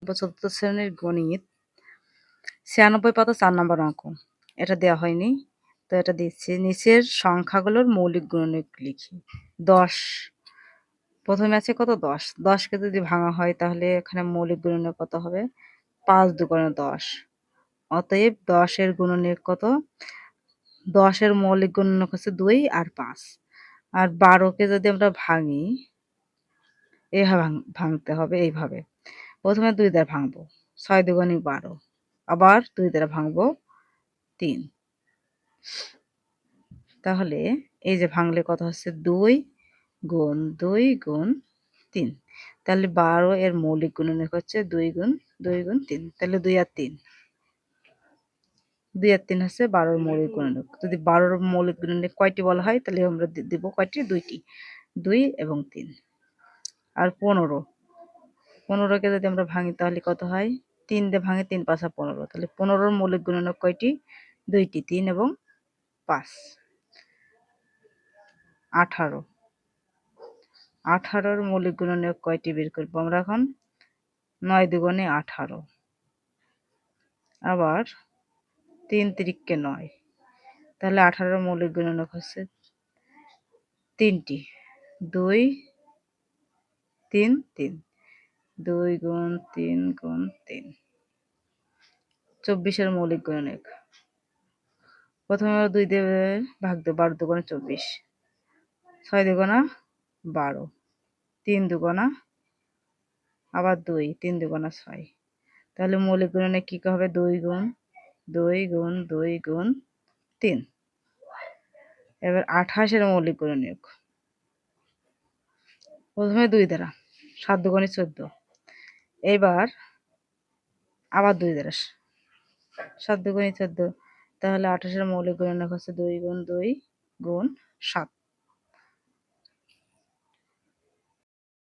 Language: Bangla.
চতুর্থ শ্রেণীর গণিত 96 পাতা 4 নম্বর অঙ্ক। এটা দেওয়া হয়নি, তো এটা দিচ্ছি। নিচের সংখ্যাগুলোর মৌলিক গুণনীয়ক লিখি। 10 প্রথমে আছে কত 10, 10কে যদি ভাঙা হয় তাহলে এখানে মৌলিক গুণনীয়ক কত হবে? 5 দুগুণে 10। অতএব 10 এর গুণনীয়ক কত? 10 এর মৌলিক গুণনীয়ক হচ্ছে 2 আর 5। আর 12কে যদি আমরা ভাঙি, এভাবে ভাঙতে হবে এইভাবে। প্রথমে 2 দ্বারা ভাঙবো, 6 দুগুণে 12। আবার 2 দ্বারা ভাঙবো 3। তাহলে এই যে ভাঙলে কত হচ্ছে? 2 গুণ 2 গুণ 3। তাহলে 12 এর মৌলিক গুণনীয়ক হচ্ছে 2 গুণ 3। তাহলে 2 আর 3, 2 আর 3 হচ্ছে 12 এর মৌলিক গুণনীয়ক। যদি 12 এর মৌলিক গুণনীয়ক কয়টি বলা হয় তাহলে আমরা দিব কয়টি? 2টি, 2 এবং 3। আর 15কে যদি আমরা ভাঙি তাহলে কত হয়? 3 দিয়ে ভাঙে 3 5 15। তাহলে 15 এর মৌলিক গুণনীয়ক কয়টি? 2টি, 3 এবং 5। 18 18 এর মৌলিক গুণনীয়ক কয়টি বের করবো আমরা এখন? 9 দুগুণে 18। আবার 3 তিরিককে 9। তাহলে 18 এর মৌলিক গুণনীয়ক হচ্ছে 3টি, 2 3 3। 2 গুণ 3 গুণ 3। 24 এর মৌলিক গুণনীয়ক। প্রথমে 2 দিয়ে ভাগ দেব, 12 দুগুণে 24, 6 দুগুণা 12, 3 দুগুণা আবার 2, 3 দুগুণা 6। তাহলে মৌলিক গুণনীয়ক কি হবে? 2 গুণ 2 গুণ 2 গুণ 3। এবার 28 এর মৌলিক গুণনীয়ক। প্রথমে 2 দ্বারা, 7 দুগুণে 14। এবার আবার 2 দ্বারা, 7 দুগুণে 14। তাহলে 28 এর মৌলিক গুণনীয়ক হচ্ছে 2 গুণ 2 গুণ 7।